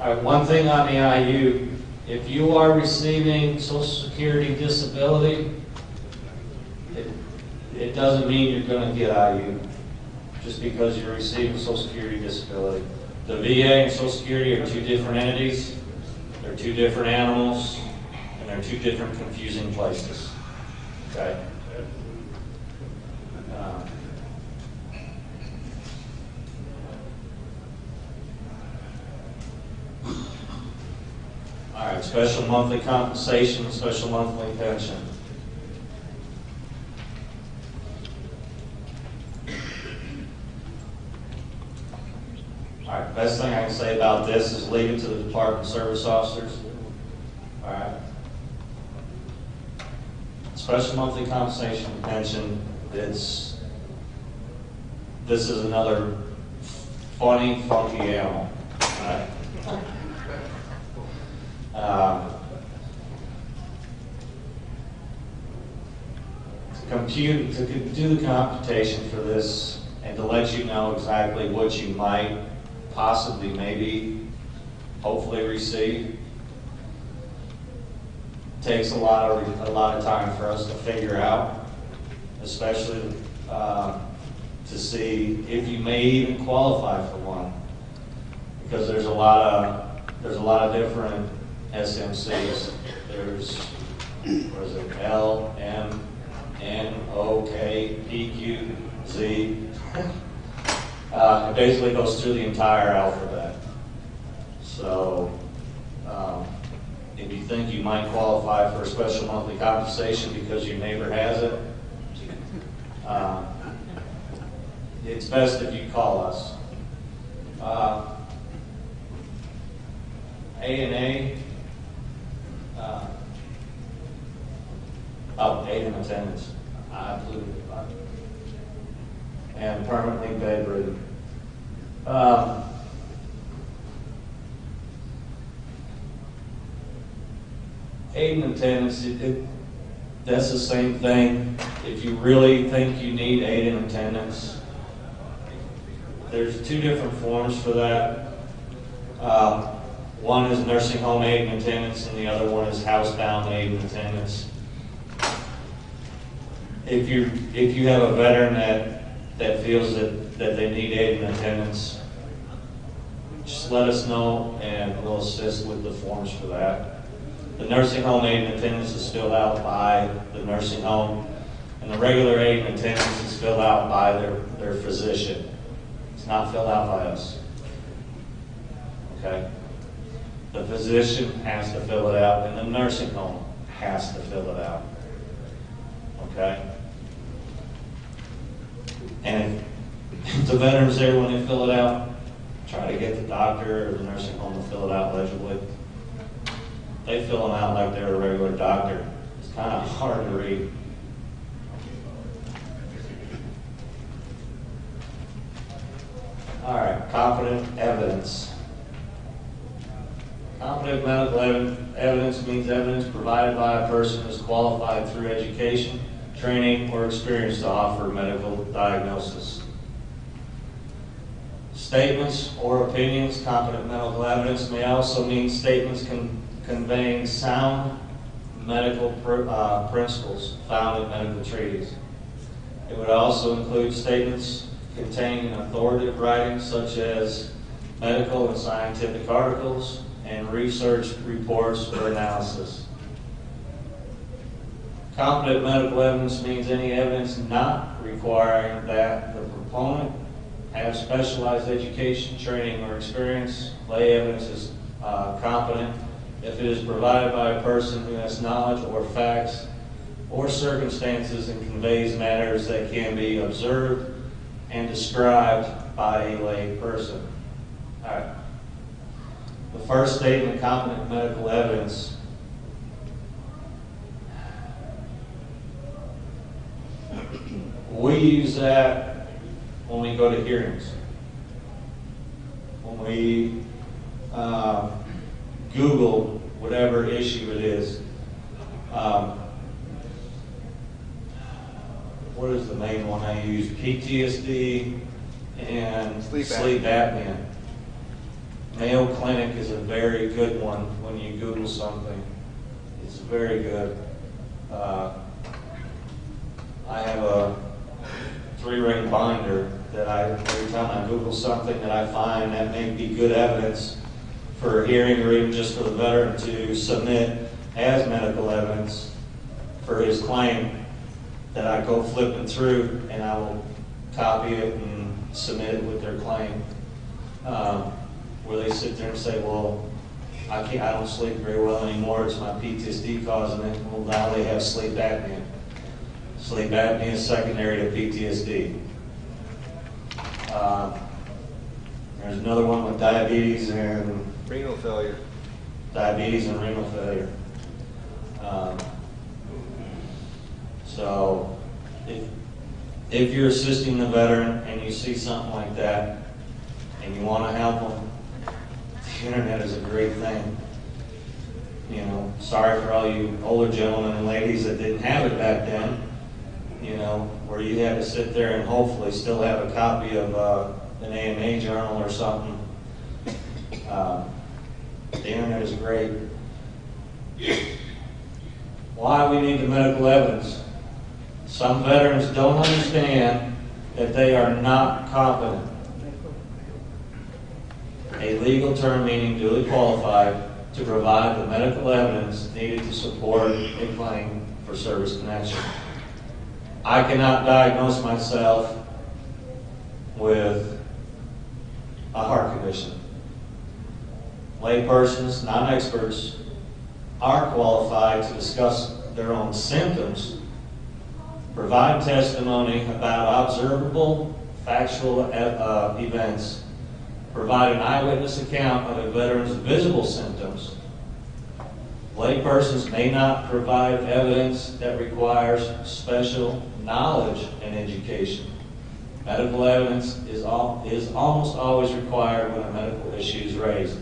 All right, one thing on the IU, if you are receiving Social Security disability, it doesn't mean you're going to get IU just because you're receiving Social Security disability. The VA and Social Security are two different entities, they're two different animals, and they're two different confusing places. Okay? All right, special monthly compensation, special monthly pension. All right, best thing I can say about this is leave it to the department service officers. All right. Special monthly compensation pension, this is another funny, funky animal. All right. To do the computation for this and to let you know exactly what you might possibly, maybe, hopefully receive, takes a lot of time for us to figure out, especially to see if you may even qualify for one, because there's a lot of different SMCs. There's, what is it, L, M, N, O, K, P, Q, Z. It basically goes through the entire alphabet. So if you think you might qualify for a special monthly compensation because your neighbor has it, it's best if you call us. A&A, aid in attendance, absolutely fine. And permanently bedridden. Aid in attendance, that's the same thing. If you really think you need aid in attendance, there's two different forms for that. One is nursing home aid in attendance, and the other one is housebound aid in attendance. If you have a veteran that feels that they need aid in attendance, just let us know and we'll assist with the forms for that. The nursing home aid in attendance is filled out by the nursing home, and the regular aid in attendance is filled out by their physician. It's not filled out by us. Okay? The physician has to fill it out, and the nursing home has to fill it out. Okay? And if the veteran's there when they fill it out, try to get the doctor or the nursing home to fill it out legibly. They fill them out like they're a regular doctor. It's kind of hard to read. All right, competent evidence. Competent medical evidence means evidence provided by a person who is qualified through education, training, or experience to offer medical diagnosis. Statements or opinions. Competent medical evidence may also mean statements conveying sound medical principles found in medical treaties. It would also include statements containing authoritative writings such as medical and scientific articles and research reports or analysis. Competent medical evidence means any evidence not requiring that the proponent have specialized education, training, or experience. Lay evidence is competent if it is provided by a person who has knowledge or facts or circumstances and conveys matters that can be observed and described by a lay person. All right. The first statement, competent medical evidence. We use that when we go to hearings. When we Google whatever issue it is. What is the main one I use? PTSD and sleep apnea. Mayo Clinic is a very good one when you Google something. It's very good. I have a 3-ring binder that every time I Google something that I find that may be good evidence for a hearing or even just for the veteran to submit as medical evidence for his claim, that I go flipping through and I will copy it and submit it with their claim. Where they sit there and say, well, I don't sleep very well anymore, it's my PTSD causing it. Well, now they have sleep apnea. Sleep apnea is secondary to PTSD. There's another one with diabetes and renal failure. Diabetes and renal failure. So if you're assisting the veteran and you see something like that and you want to help them, the internet is a great thing. You know, sorry for all you older gentlemen and ladies that didn't have it back then, you know, where you had to sit there and hopefully still have a copy of an AMA journal or something. The internet is great. Why we need the medical evidence? Some veterans don't understand that they are not competent. A legal term meaning duly qualified to provide the medical evidence needed to support a claim for service connection. I cannot diagnose myself with a heart condition. Laypersons, non-experts, are qualified to discuss their own symptoms, provide testimony about observable factual events, provide an eyewitness account of a veteran's visible symptoms. Laypersons may not provide evidence that requires special knowledge and education. Medical evidence is almost always required when a medical issue is raised.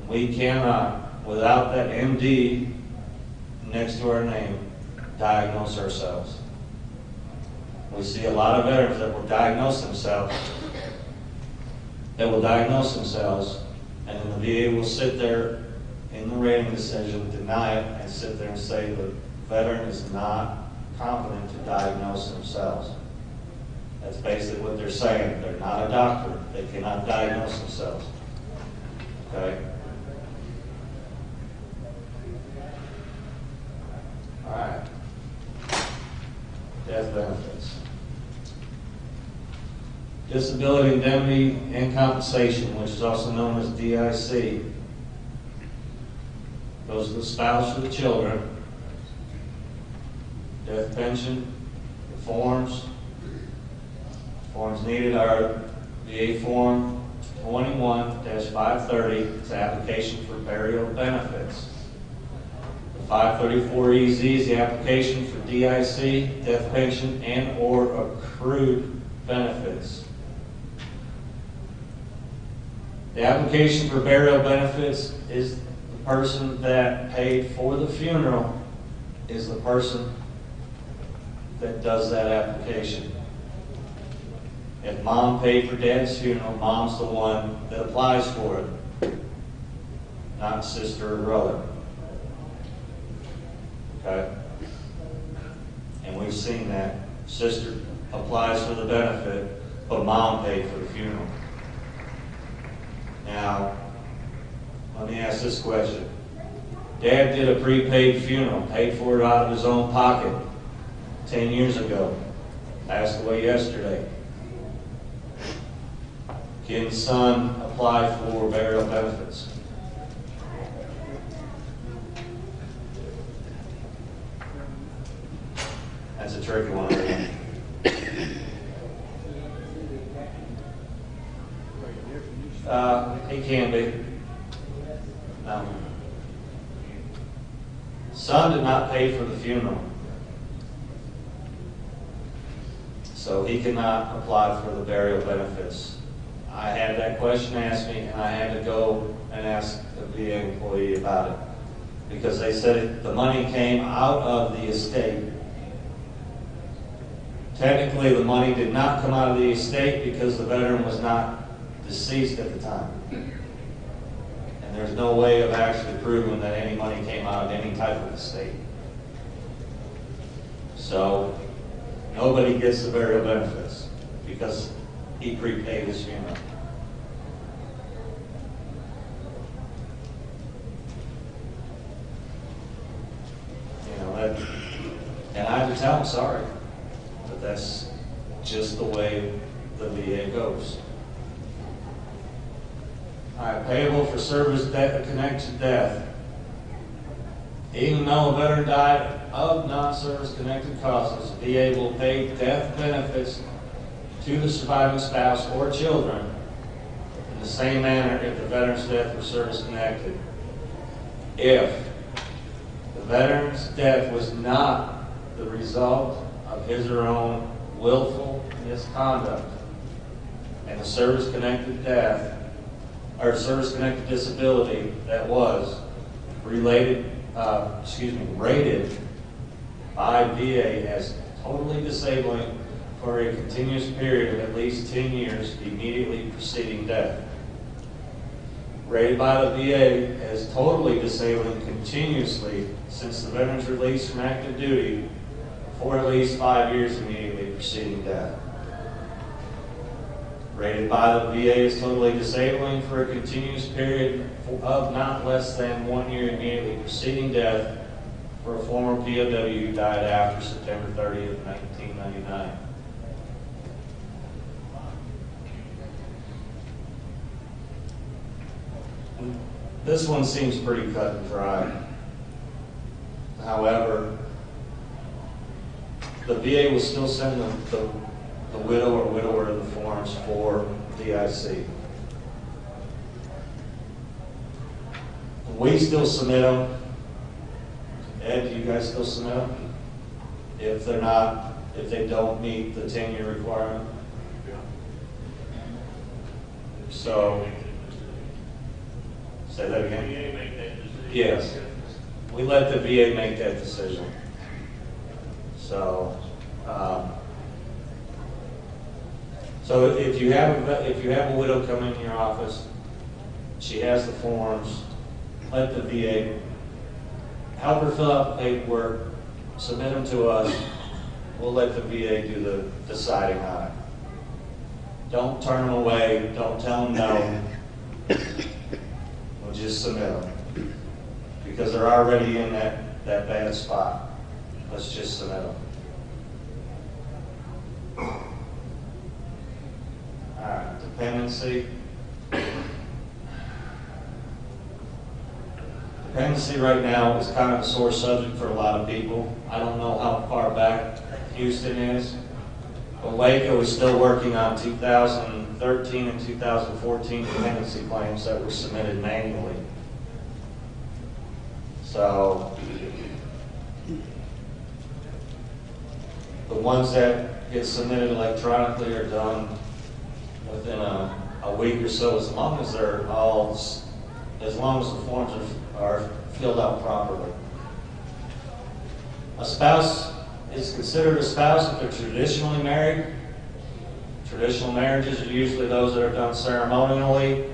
We cannot, without that MD next to our name, diagnose ourselves. We see a lot of veterans that will diagnose themselves, and then the VA will sit there in the rating decision, deny it, and sit there and say the veteran is not competent to diagnose themselves. That's basically what they're saying. They're not a doctor. They cannot diagnose themselves. Okay? All right. Death benefits. Disability indemnity and compensation, which is also known as DIC, goes to the spouse or the children. Death pension, the forms needed are VA Form 21-530, it's application for burial benefits. The 534EZ is the application for DIC, death pension, and or accrued benefits. The application for burial benefits is the person that paid for the funeral is the person that does that application. If mom paid for dad's funeral, mom's the one that applies for it, not sister or brother. Okay? And we've seen that. Sister applies for the benefit, but mom paid for the funeral. Now, let me ask this question. Dad did a prepaid funeral, paid for it out of his own pocket 10 years ago. Passed away yesterday. Can son apply for burial benefits? That's a tricky one. He can be. No. Son did not pay for the funeral, so he cannot apply for the burial benefits. I had that question asked me, and I had to go and ask a VA employee about it, because they said the money came out of the estate. Technically, the money did not come out of the estate because the veteran was not deceased at the time. And there's no way of actually proving that any money came out of any type of estate. So nobody gets the burial benefits because he prepaid his funeral. You know, and I have to tell him sorry, but that's just the way the VA goes. All right, payable for service connected to death. Even though a veteran died of non-service connected causes, VA will pay death benefits to the surviving spouse or children in the same manner if the veteran's death was service connected. If the veteran's death was not the result of his or her own willful misconduct, and the service-connected death or service-connected disability that was rated by VA as totally disabling for a continuous period of at least 10 years immediately preceding death. Rated by the VA as totally disabling continuously since the veteran's release from active duty for at least 5 years immediately preceding death. Rated by the VA as totally disabling for a continuous period of not less than 1 year immediately preceding death for a former POW who died after September 30th, 1999. This one seems pretty cut and dry. However, the VA will still send the widow or widower the forms for DIC. We still submit them. Ed, do you guys still submit them? If they don't meet the 10-year requirement? So, say that again? VA make that decision? Yes. We let the VA make that decision. So, so if you have a widow come in your office, she has the forms, let the VA help her fill out the paperwork, submit them to us. We'll let the VA do the deciding on it. Don't turn them away. Don't tell them no. We'll just submit them because they're already in that bad spot. Let's just submit them. All right, dependency. Dependency right now is kind of a sore subject for a lot of people. I don't know how far back Houston is, but Waco is still working on 2013 and 2014 dependency claims that were submitted manually. So the ones that get submitted electronically are done within a week or so, as long as the forms are filled out properly. A spouse is considered a spouse if they're traditionally married. Traditional marriages are usually those that are done ceremonially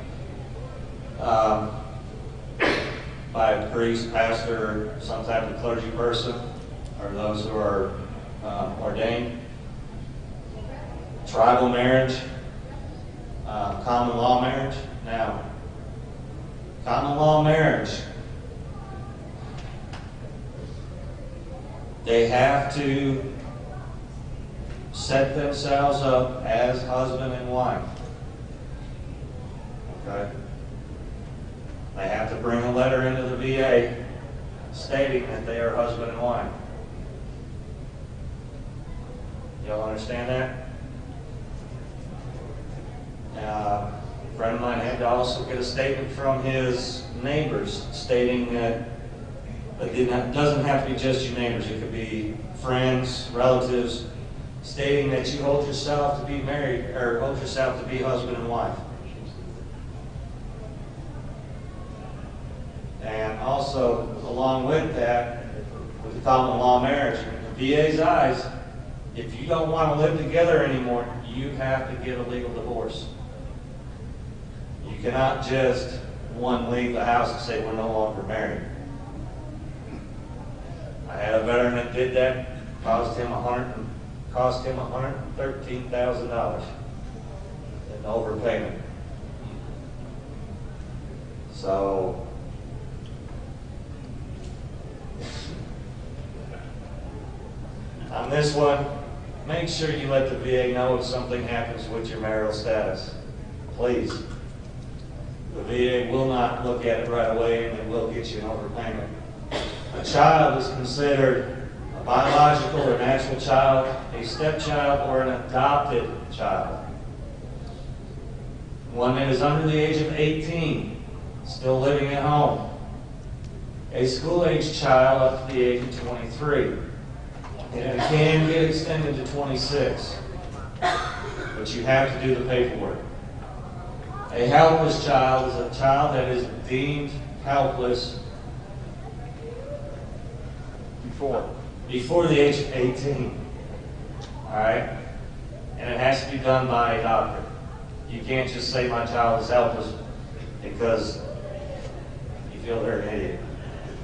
by a priest, pastor, or some type of clergy person, or those who are ordained. Tribal marriage, common law marriage. Now, common law marriage, they have to set themselves up as husband and wife. Okay? They have to bring a letter into the VA stating that they are husband and wife. Y'all understand that? A friend of mine had to also get a statement from his neighbors stating that it doesn't have to be just your neighbors. It could be friends, relatives, stating that you hold yourself to be married or hold yourself to be husband and wife. And also, along with that, with the common law marriage, in the VA's eyes, if you don't want to live together anymore, you have to get a legal divorce. You cannot just one leave the house and say we're no longer married. I had a veteran that did that, cost him $113,000 in overpayment. So on this one, make sure you let the VA know if something happens with your marital status. Please. The VA will not look at it right away, and it will get you an overpayment. A child is considered a biological or natural child, a stepchild, or an adopted child. One that is under the age of 18, still living at home. A school-age child up to the age of 23. And it can get extended to 26. But you have to do the paperwork. A helpless child is a child that is deemed helpless before the age of 18. All right? And it has to be done by a doctor. You can't just say my child is helpless because you feel they're an idiot.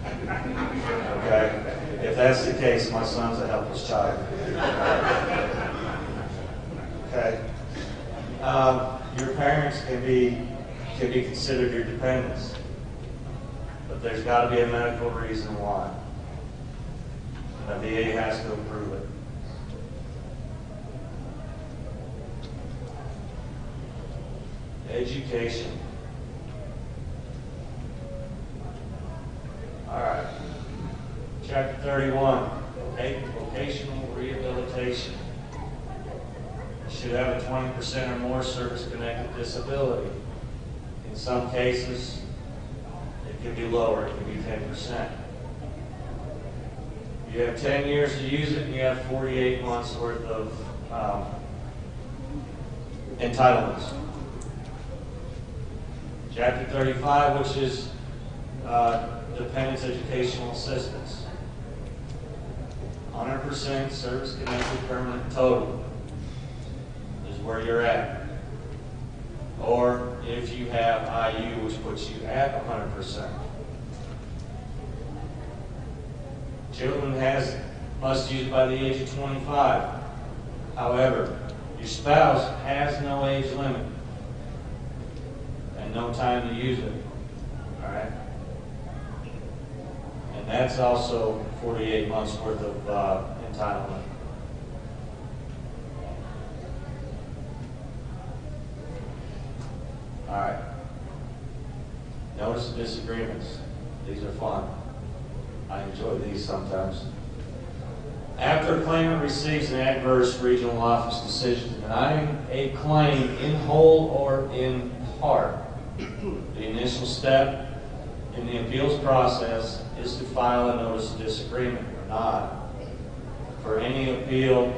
Okay? If that's the case, my son's a helpless child. Okay? Your parents can be considered your dependents. But there's got to be a medical reason why. The VA has to approve it. Education. All right. Chapter 31, vocational rehabilitation. You should have a 20% or more service-connected disability. In some cases, it could be lower. It could be 10%. You have 10 years to use it, and you have 48 months worth of entitlements. Chapter 35, which is Dependents Educational Assistance. 100% service-connected permanent total is where you're at. Or if you have IU, which puts you at 100%. Children must use it by the age of 25. However, your spouse has no age limit and no time to use it. All right? And that's also 48 months worth of entitlement. All right. Notice the disagreements. These are fun. I enjoy these sometimes. After a claimant receives an adverse regional office decision denying a claim in whole or in part, the initial step in the appeals process is to file a notice of disagreement or nod. For any appeal,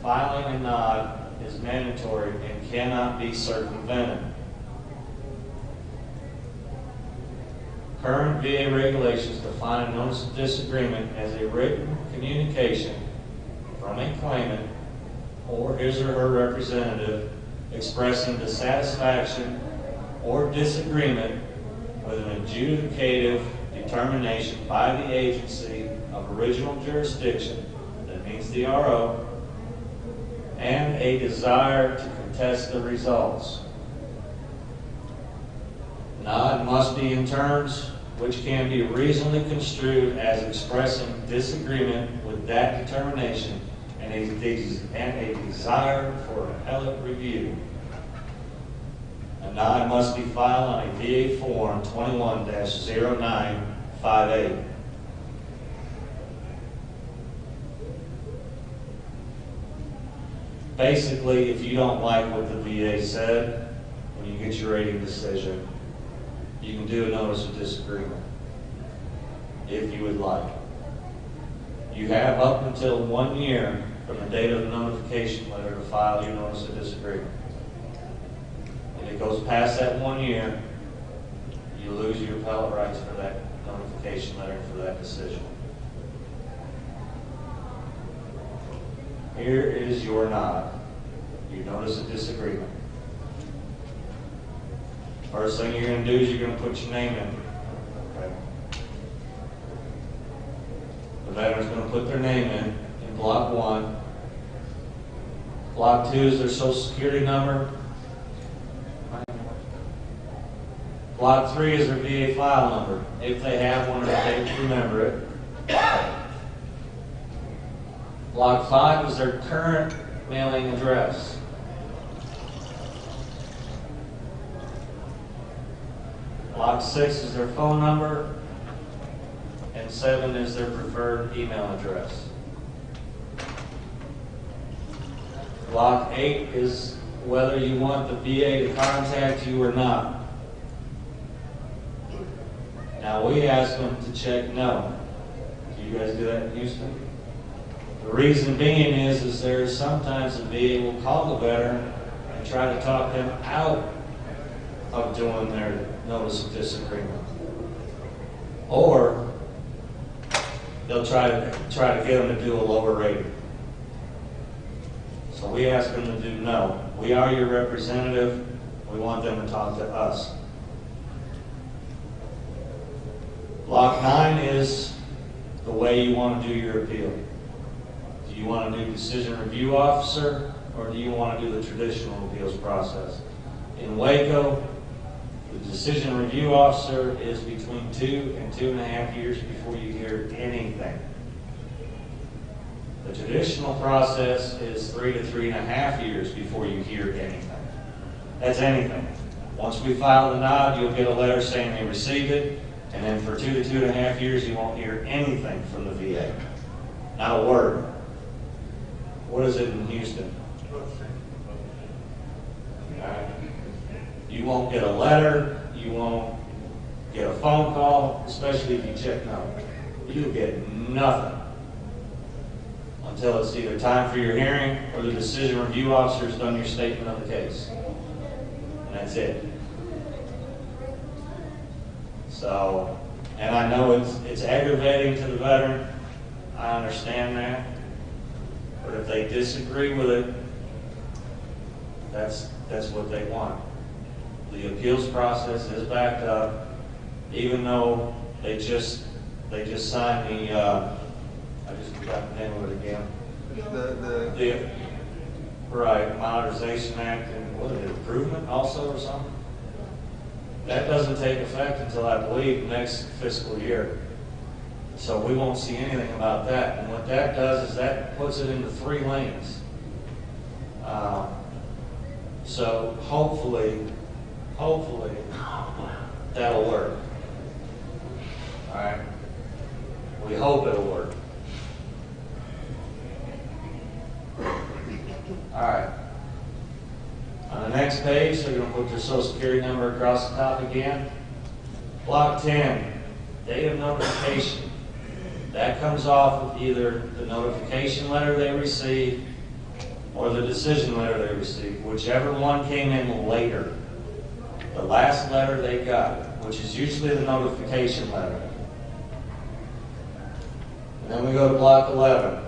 filing a nod is mandatory and cannot be circumvented. Current VA regulations define a notice of disagreement as a written communication from a claimant or his or her representative expressing dissatisfaction or disagreement with an adjudicative determination by the agency of original jurisdiction, that means the RO, and a desire to contest the results. Nod must be in terms which can be reasonably construed as expressing disagreement with that determination and a desire for appellate review. A nod must be filed on a VA Form 21-0958. Basically, if you don't like what the VA said when you get your rating decision, you can do a notice of disagreement if you would like. You have up until 1 year from the date of the notification letter to file your notice of disagreement. If it goes past that 1 year, you lose your appellate rights for that notification letter and for that decision. Here is your nod, your notice of disagreement. First thing you're going to do is you're going to put your name in. Okay. The veteran's going to put their name in block 1. Block 2 is their social security number. Block 3 is their VA file number, if they have one or if they remember it. Block 5 is their current mailing address. Block 6 is their phone number, and 7 is their preferred email address. Block 8 is whether you want the VA to contact you or not. Now we ask them to check no. Do you guys do that in Houston? The reason being is there's sometimes the VA will call the veteran and try to talk them out of doing their notice of disagreement. Or they'll try to get them to do a lower rating. So we ask them to do no. We are your representative. We want them to talk to us. Block 9 is the way you want to do your appeal. Do you want to do decision review officer, or do you want to do the traditional appeals process? In Waco, the decision review officer is between 2 and 2.5 years before you hear anything. The traditional process is 3 to 3.5 years before you hear anything. That's anything. Once we file the nod, you'll get a letter saying they received it, and then for 2 to 2.5 years, you won't hear anything from the VA. Not a word. What is it in Houston? You won't get a letter, you won't get a phone call, especially if you check no. You get nothing until it's either time for your hearing or the decision review officer has done your statement of the case. And that's it. So, and I know it's aggravating to the veteran. I understand that. But if they disagree with it, that's what they want. The appeals process is backed up, even though they just signed the I just forgot the name of it again. The right, Modernization Act, and what is it, improvement also or something? That doesn't take effect until, I believe, next fiscal year. So we won't see anything about that. And what that does is that puts it into 3 lanes. So hopefully that'll work. All right. We hope it'll work. All right. On the next page, they're going to put their social security number across the top again. Block 10, date of notification. That comes off of either the notification letter they received or the decision letter they received, whichever one came in later. The last letter they got, which is usually the notification letter. And then we go to block 11.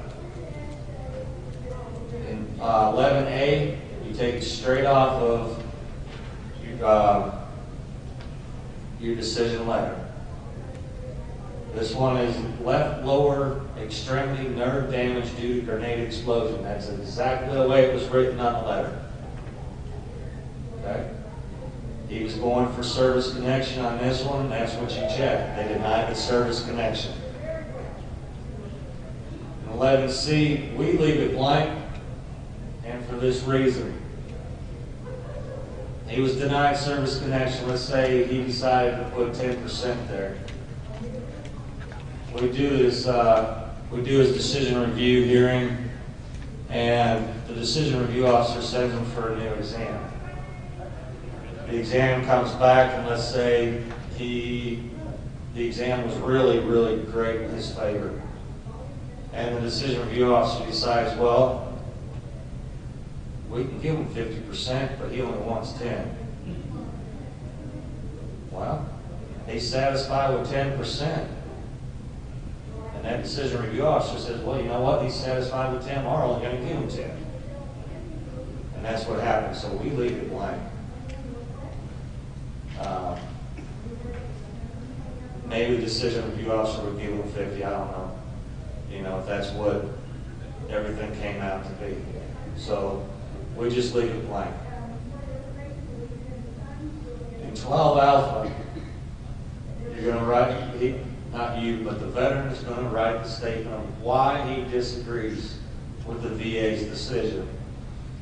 In 11A, you take it straight off of your decision letter. This one is left lower extremity nerve damage due to grenade explosion. That's exactly the way it was written on the letter. Okay? He was going for service connection on this one. That's what you check. They denied the service connection. In 11C, we leave it blank, and for this reason. He was denied service connection. Let's say he decided to put 10% there. We do his decision review hearing, and the decision review officer sends him for a new exam. The exam comes back, and let's say the exam was really, really great in his favor. And the decision review officer decides, well, we can give him 50%, but he only wants 10. Well, he's satisfied with 10%. And that decision review officer says, well, you know what? He's satisfied with 10. We're only going to give him 10. And that's what happens. So we leave it blank. Um, Maybe the decision review officer would give him 50, I don't know. You know, if that's what everything came out to be. So we just leave it blank. In 12 alpha, you're going to write, not you, but the veteran is going to write the statement of why he disagrees with the VA's decision.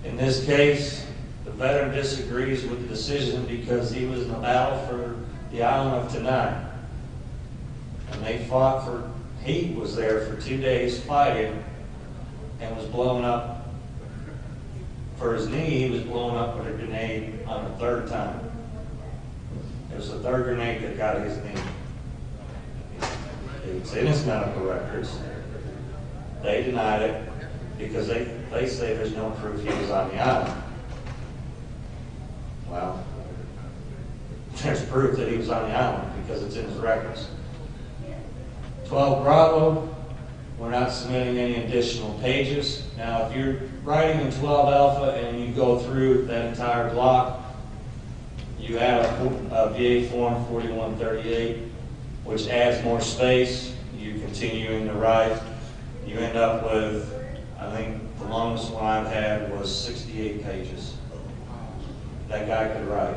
In this case, the veteran disagrees with the decision because he was in a battle for the island of Tanai. And they fought for, he was there for 2 days fighting and was blown up. For his knee, he was blown up with a grenade on the third time. It was the third grenade that got his knee. It's in his medical records. They denied it because they say there's no proof he was on the island. Well, there's proof that he was on the island because it's in his records. 12 Bravo, we're not submitting any additional pages. Now, if you're writing in 12 Alpha and you go through that entire block, you have a VA Form 4138, which adds more space. You continuing to write. You end up with, I think the longest one I've had was 68 pages. That guy could write.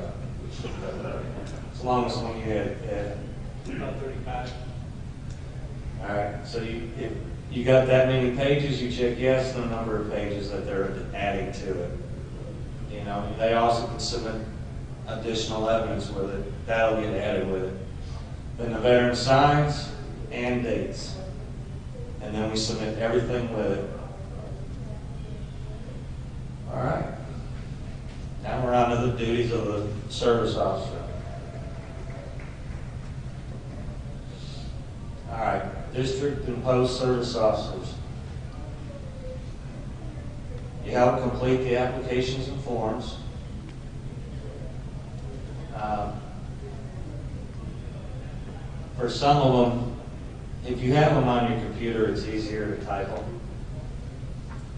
It's the longest one you had. About 35. All right, so if you got that many pages, you check yes, the number of pages that they're adding to it. You know, they also can submit additional evidence with it. That'll get added with it. Then the veteran signs and dates. And then we submit everything with it. All right. Now we're on to the duties of the service officer. All right. District and post service officers. You help complete the applications and forms. For some of them, if you have them on your computer, it's easier to type them.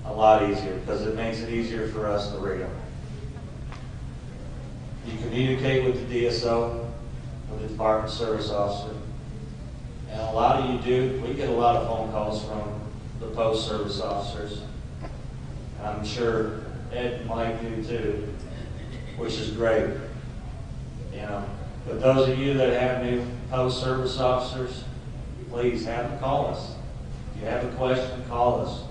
A lot easier, because it makes it easier for us to read them. You communicate with the DSO, with the Department Service Officer. And a lot of you do. We get a lot of phone calls from the post service officers. And I'm sure Ed and Mike do too, which is great. You know, but those of you that have new post service officers, please have them call us. If you have a question, call us.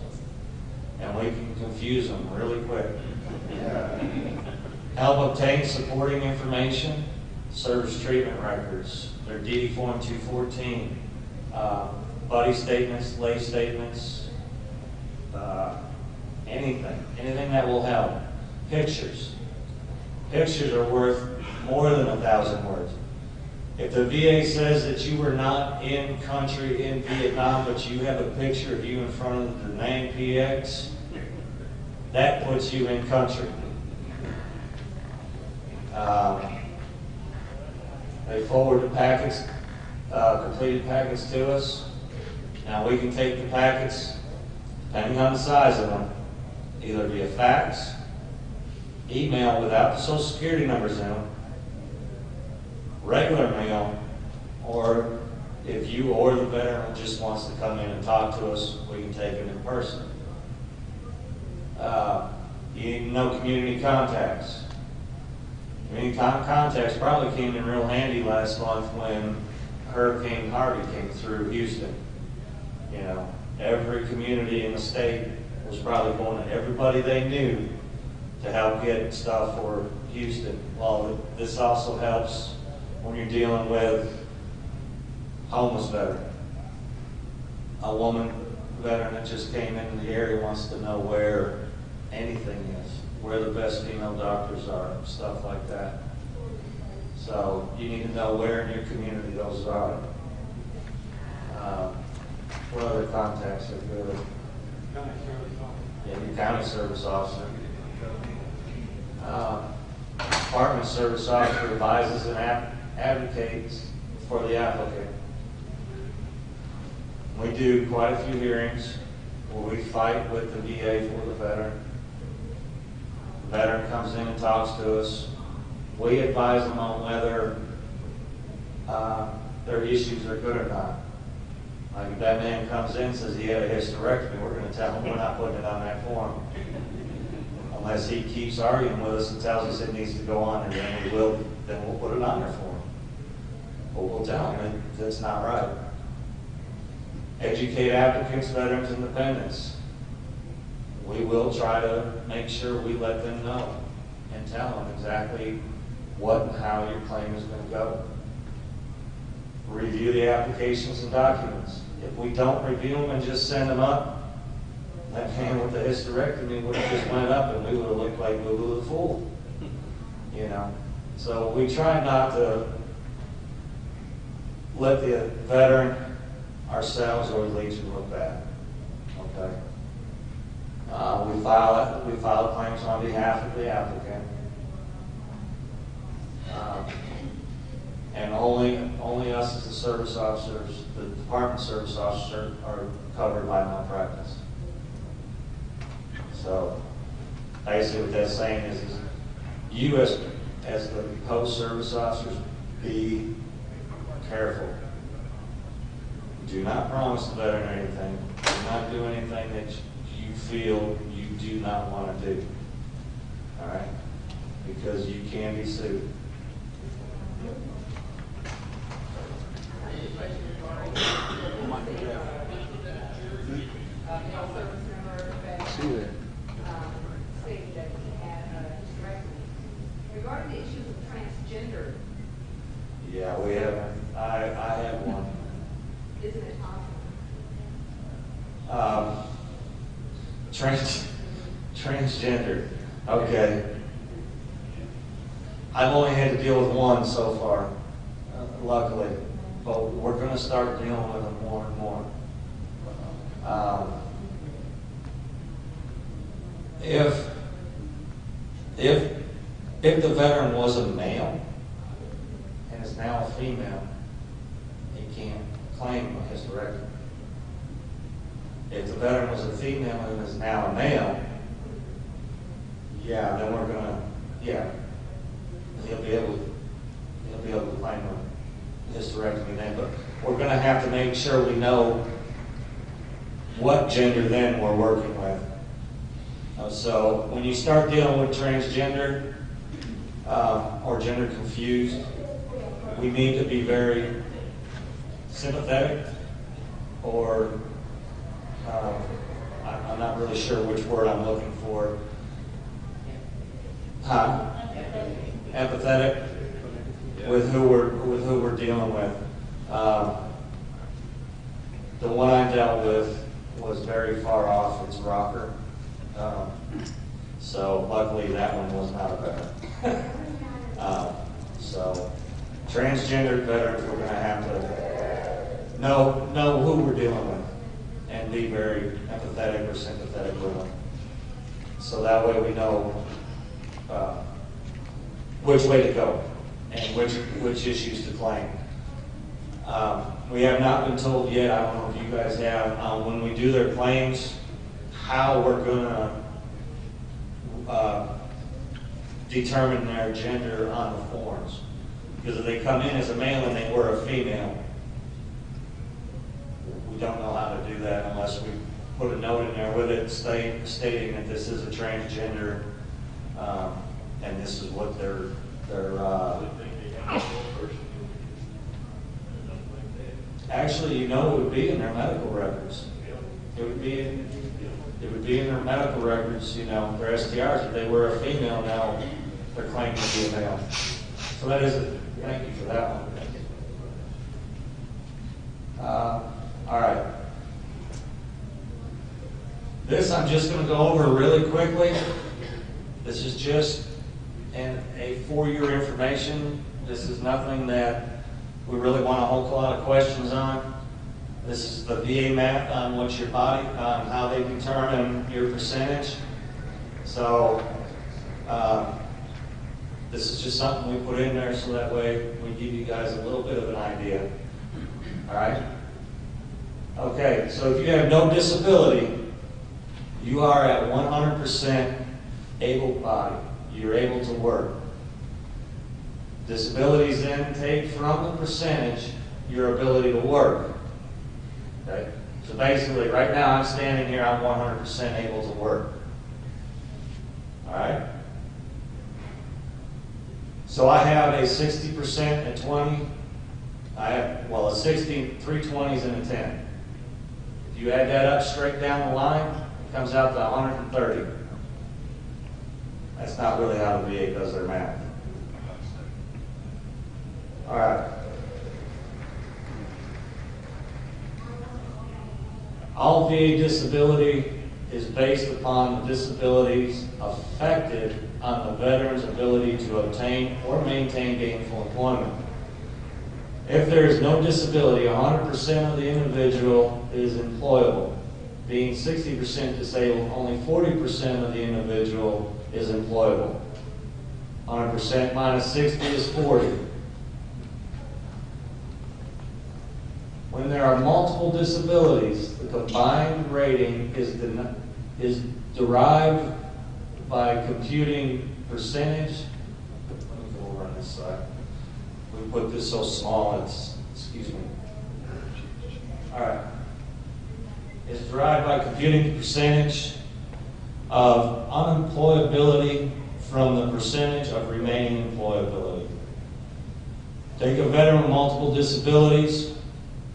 And we can confuse them really quick. Help obtain supporting information, service treatment records, their DD Form 214, buddy statements, lay statements, anything that will help. Pictures. Pictures are worth more than 1,000 words. If the VA says that you were not in country in Vietnam, but you have a picture of you in front of the Da Nang PX, that puts you in country. They forward the packets, completed packets to us. Now we can take the packets, depending on the size of them, either via fax, email without the Social Security numbers in them, regular mail, or if you or the veteran just wants to come in and talk to us, we can take it in person. You need to know community contacts. Community contacts probably came in real handy last month when Hurricane Harvey came through Houston. You know, every community in the state was probably going to everybody they knew to help get stuff for Houston. Well, this also helps when you're dealing with homeless veteran. A woman veteran that just came into the area wants to know where anything is, where the best female doctors are, stuff like that. So you need to know where in your community those are. What other contacts are good? Yeah, your county service officer. Department service officer advises and advocates for the applicant. We do quite a few hearings where we fight with the VA for the veteran. The veteran comes in and talks to us. we advise them on whether their issues are good or not. Like if that man comes in and says he had a hysterectomy, we're going to tell him we're not putting it on that form. Unless he keeps arguing with us and tells us it needs to go on, and then we'll put it on there for him. But we'll tell him that's not right. Educate applicants, veterans, and dependents. We will try to make sure we let them know and tell them exactly what and how your claim is going to go. Review the applications and documents. If we don't review them and just send them up, that man with the hysterectomy would have just went up and we would have looked like Boo-Boo the Fool. You know? So we try not to let the veteran, ourselves, or the Legion look bad. Okay? We file claims on behalf of the applicant. And only us as the service officers, the department service officer, are covered by malpractice. So basically what that's saying is you as the post-service officers, be careful. Do not promise the veteran anything. Do not do anything that you feel you do not want to do. All right? Because you can be sued. Stated that he had a hysterectomy. Regarding the issues of transgender, Yeah, we have. I have one. isn't it possible? Transgender. Okay. I've only had to deal with one so far, luckily, but we're going to start dealing with them more and more. If the veteran was a male and is now a female, he can't claim a hysterectomy. If the veteran was a female and is now a male, yeah, then we're gonna, he'll be able to claim a hysterectomy then. But we're gonna have to make sure we know what gender then we're working with. So when you start dealing with transgender or gender confused, we need to be very sympathetic, or I'm not really sure which word I'm looking for. Empathetic with who we're dealing with. The one I dealt with was very far off its rocker. So luckily that one was not a veteran. So transgender veterans, we're going to have to know who we're dealing with and be very empathetic or sympathetic with them. So that way we know which way to go and which issues to claim. We have not been told yet, I don't know if you guys have, when we do their claims, how we're going to determine their gender on the forms. Because if they come in as a male and they were a female, we don't know how to do that unless we put a note in there with it stating that this is a transgender and this is what their actually, it would be in their medical records. It would be in their medical records, their STRs. If they were a female, now they're claiming to be a male. So that is it. Thank you for that one. All right. This I'm just going to go over really quickly. This is just for your information. This is nothing that we really want a whole lot of questions on. This is the VA map on what your body, how they determine your percentage. So this is just something we put in there so that way we give you guys a little bit of an idea. All right? Okay, so if you have no disability, you are at 100% able-bodied. You're able to work. Disabilities then take from the percentage your ability to work. Okay? So basically, right now I'm standing here, I'm 100% able to work. All right? So I have a 60% and 20. I have, well, a 60, 3 20s and a 10. If you add that up straight down the line, it comes out to 130. That's not really how the VA does their math. All right. All VA disability is based upon the disabilities affected on the veteran's ability to obtain or maintain gainful employment. If there is no disability, 100% of the individual is employable. Being 60% disabled, only 40% of the individual is employable. 100% minus 60 is 40. When there are multiple disabilities, the combined rating is derived by computing percentage. Let me go over on this side. We put this so small, excuse me. All right. It's derived by computing the percentage of unemployability from the percentage of remaining employability. Take a veteran with multiple disabilities,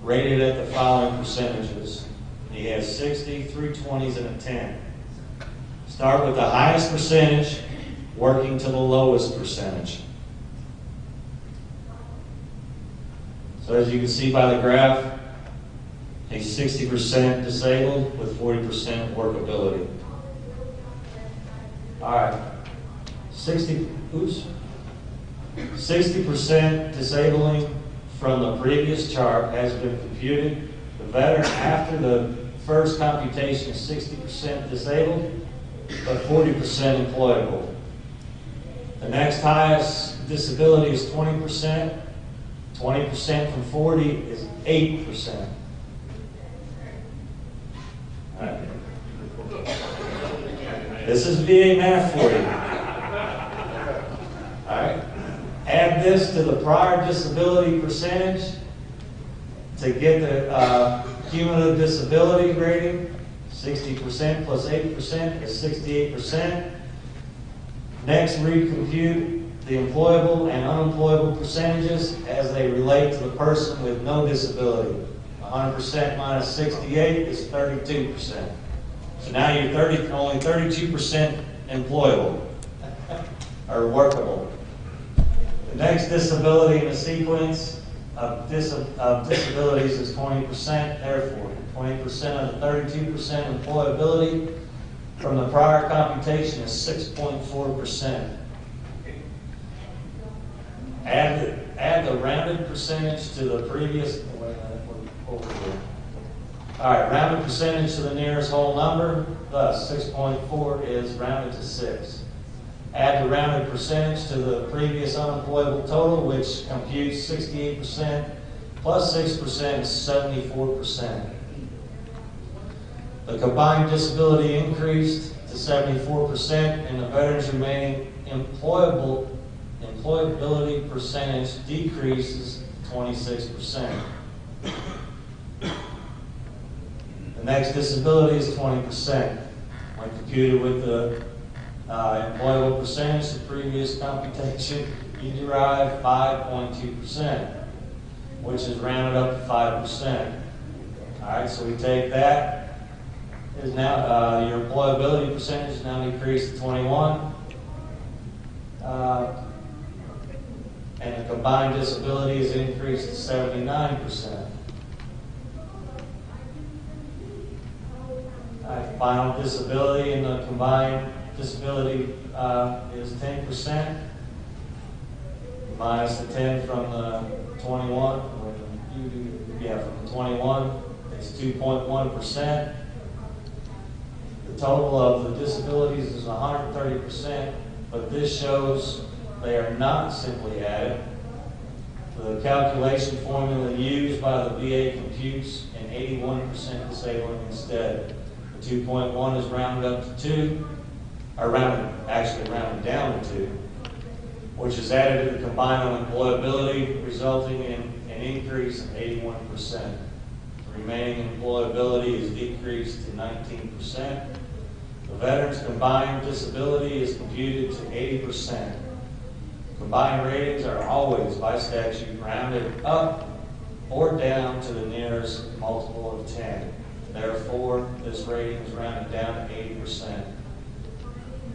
rated at the following percentages. He has 60, 3 20s, and a 10. Start with the highest percentage, working to the lowest percentage. So as you can see by the graph, he's 60% disabled with 40% workability. All right, 60% disabling from the previous chart has been computed. The veteran after the first computation is 60% disabled, but 40% employable. The next highest disability is 20%. 20% from 40 is 8%. All right. This is VA math for you. All right. Add this to the prior disability percentage to get the cumulative disability rating. 60% plus 8% is 68%. Next, recompute the employable and unemployable percentages as they relate to the person with no disability. 100% minus 68 is 32%. So now you're only 32% employable or workable. The next disability in the sequence of disabilities is 20%. Therefore, 20% of the 32% employability from the prior computation is 6.4%. Add the rounded percentage to the previous. Over here. All right, rounded percentage to the nearest whole number. Thus, 6.4 is rounded to 6. Add the rounded percentage to the previous unemployable total, which computes 68% plus 6% is 74%. The combined disability increased to 74%, and the veteran's remaining employability percentage decreases to 26%. The next disability is 20%. When computed with the employable percentage, the previous computation, you derive 5.2%, which is rounded up to 5%. All right, so we take that. Is now your employability percentage is now decreased to 21. And the combined disability is increased to 79%. Final disability in the combined disability is 10%, minus the 10 from the 21. From the 21, it's 2.1%. The total of the disabilities is 130%, but this shows they are not simply added. The calculation formula used by the VA computes an 81% disabling instead. The 2.1 is rounded up to 2, or rounded down to 2. which is added to the combined unemployability, resulting in an increase of 81%. The remaining employability is decreased to 19%. The veteran's combined disability is computed to 80%. Combined ratings are always, by statute, rounded up or down to the nearest multiple of 10. Therefore, this rating is rounded down to 80%.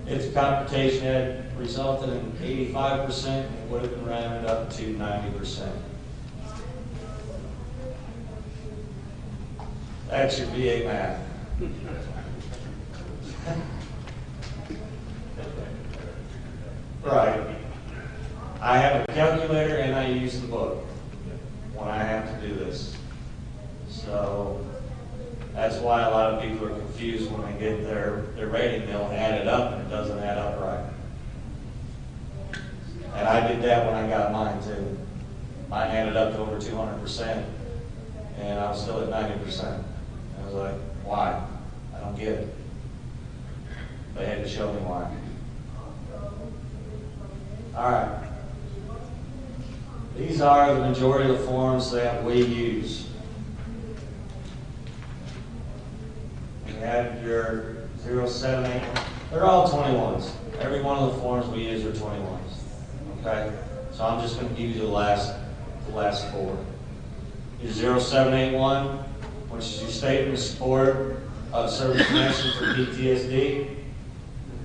If the computation had resulted in 85%, it would have been rounded up to 90%. That's your VA math. Right. I have a calculator and I use the book when I have to do this. So that's why a lot of people are confused when they get their rating. They'll add it up and it doesn't add up right. And I did that when I got mine too. Mine added up to over 200% and I was still at 90%. I was like, why? I don't get it. They had to show me why. All right. These are the majority of the forms that we use. We have your 078. They're all 21s. Every one of the forms we use are 21s. Okay? So I'm just going to give you the last four. Your 0781, which is your statement of support of service connection for PTSD.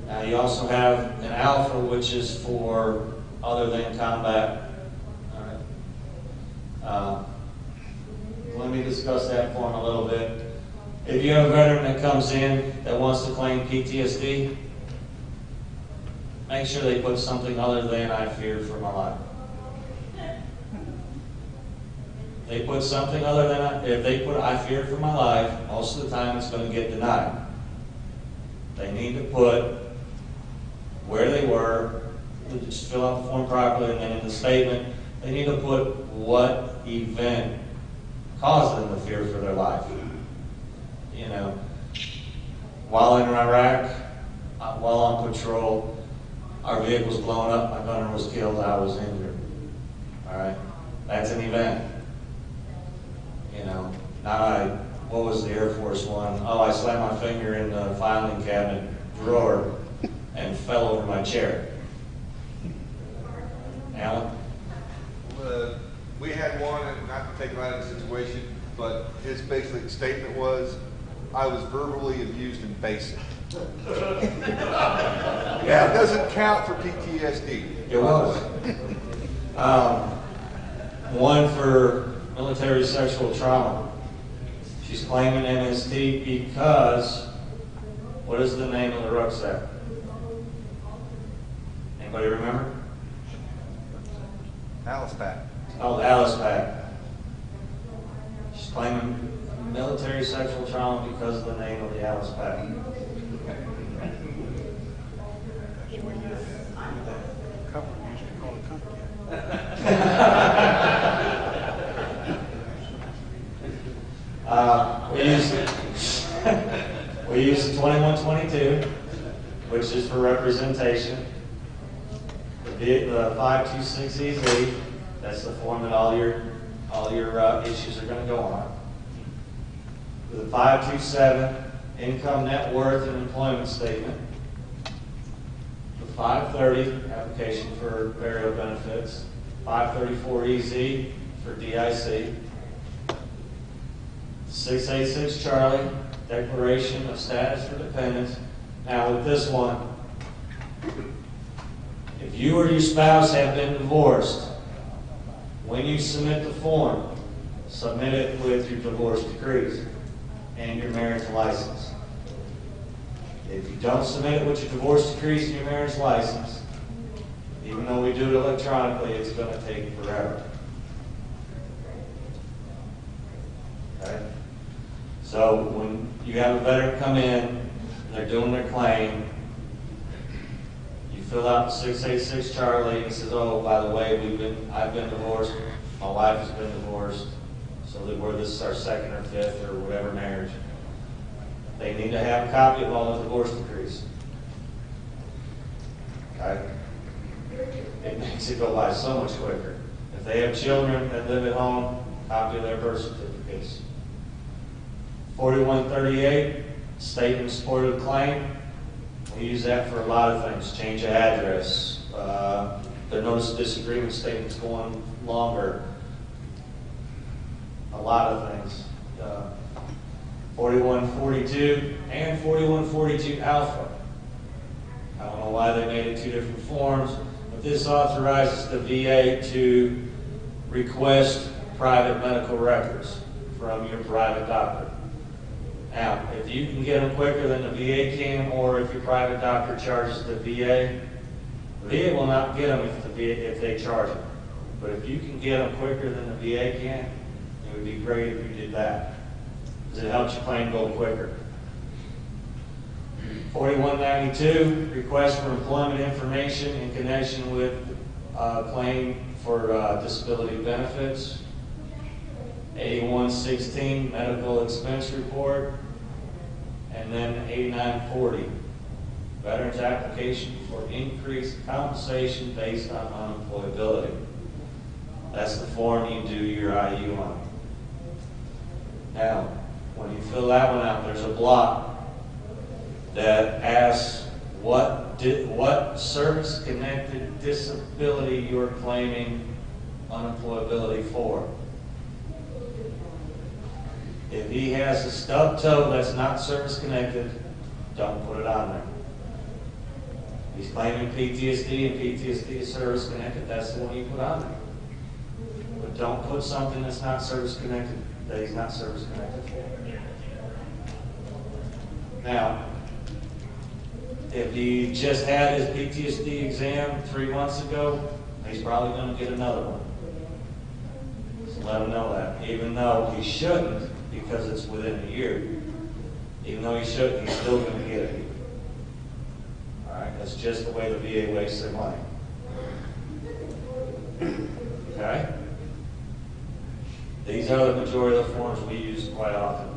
Now you also have an alpha, which is for other than combat. All right. Let me discuss that form a little bit. If you have a veteran that comes in that wants to claim PTSD, make sure they put something other than "I feared for my life." They put something other than if they put "I feared for my life," most of the time it's going to get denied. They need to put where they were, just fill out the form properly, and then in the statement, they need to put what event caused them to fear for their life. You know, while in Iraq, while on patrol, our vehicle was blown up, my gunner was killed, I was injured. All right? That's an event. You know, what was the Air Force one? Oh, I slammed my finger in the filing cabinet drawer and fell over my chair. Alan? We had one, and not to take him out of the situation, but his basic statement was, "I was verbally abused in basic." Yeah, it doesn't count for PTSD. It was. One for military sexual trauma. She's claiming MST because, what is the name of the rucksack? Anybody remember? Alice pack. Oh, the Alice pack. She's claiming military sexual trauma because of the name of the Alice pack. We use the 2122, which is for representation. The 526EZ, that's the form that all your issues are going to go on. The 527, income, net worth, and employment statement. The 530, application for burial benefits. 534EZ for DIC. 686 Charlie, declaration of status for dependents. Now with this one, if you or your spouse have been divorced, when you submit the form, submit it with your divorce decrees and your marriage license. If you don't submit it with your divorce decrees and your marriage license, even though we do it electronically, it's going to take forever. Okay? So when you have a veteran come in, they're doing their claim, you fill out the 686 Charlie and says, "Oh, by the way, I've been divorced, my wife has been divorced, so this is our second or fifth or whatever marriage." They need to have a copy of all the divorce decrees. Okay? it makes it go by so much quicker. If they have children that live at home, copy of their birth certificates. 4138, statement in support of the claim. We use that for a lot of things. Change of address. The notice of disagreement statements going longer. A lot of things. 4142 and 4142 alpha. I don't know why they made it two different forms, but this authorizes the VA to request private medical records from your private doctor. Now, if you can get them quicker than the VA can, or if your private doctor charges the VA will not get them if they charge them. But if you can get them quicker than the VA can, it would be great if you did that, because it helps your claim go quicker. 4192, request for employment information in connection with claim for disability benefits. 8116, medical expense report. And then 8940, veterans application for increased compensation based on unemployability. That's the form you do your IU on. Now, when you fill that one out, there's a block that asks what service-connected disability you're claiming unemployability for. If he has a stub toe that's not service-connected, don't put it on there. He's claiming PTSD, and PTSD is service-connected, that's the one you put on there. But don't put something that's not service-connected, that he's not service-connected for. Now, if he just had his PTSD exam 3 months ago, he's probably going to get another one. So let him know that, even though he shouldn't, because it's within a year. Even though he shouldn't, he's still going to get it. All right, that's just the way the VA wastes their money. Okay? These are the majority of the forms we use quite often.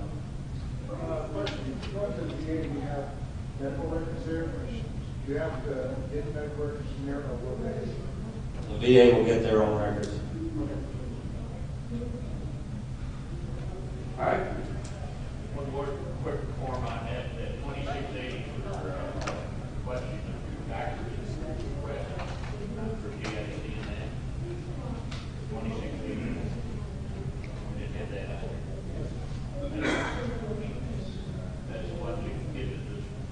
What does VA, you have medical records there? Do you have to get medical records from there, or will they? The VA will get their own records. All right. One more quick form on that, 2680 for question of doctors request for GIC in that. 2680. We didn't have that. That's what we can give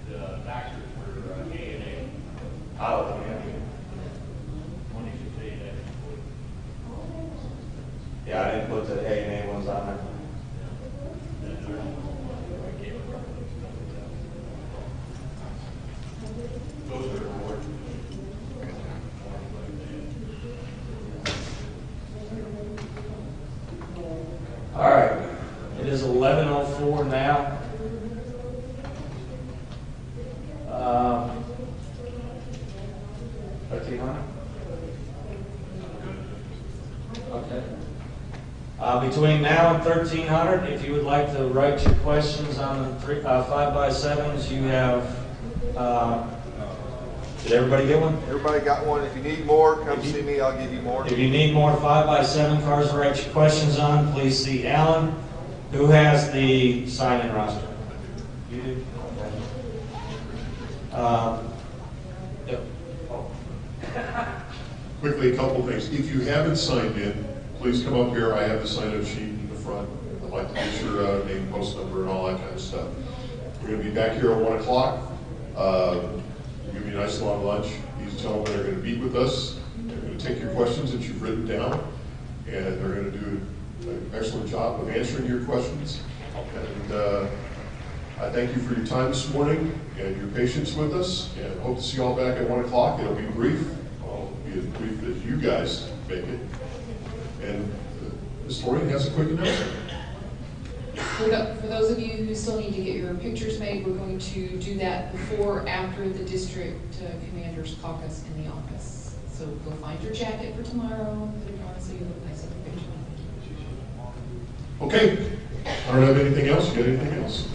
to the doctors for A&A. Oh, yeah. 2680. Yeah, I didn't put the A&A ones on there. All right, it is 11:04 now. $1,300? Okay. Between now and 1300, if you would like to write your questions on the 5x7s, you have, did everybody get one? Everybody got one. If you need more, come see me. I'll give you more. If you need more 5x7 cards to write your questions on, please see Alan, who has the sign-in roster. You do? Okay. Yep. Quickly, a couple things. If you haven't signed in, please come up here. I have the sign-up sheet in the front. I'd like to get your name, post number, and all that kind of stuff. We're going to be back here at 1 o'clock. We'll give you a nice long lunch. These gentlemen are going to meet with us. They're going to take your questions that you've written down, and they're going to do an excellent job of answering your questions. And I thank you for your time this morning and your patience with us, and hope to see you all back at 1 o'clock. It'll be brief. I'll be as brief as you guys make it. And the historian has a quick announcement. For those of you who still need to get your pictures made, we're going to do that before or after the district commanders caucus in the office. So go find your jacket for tomorrow, put it on so you look nice in the picture. Okay. I don't have anything else. You got anything else?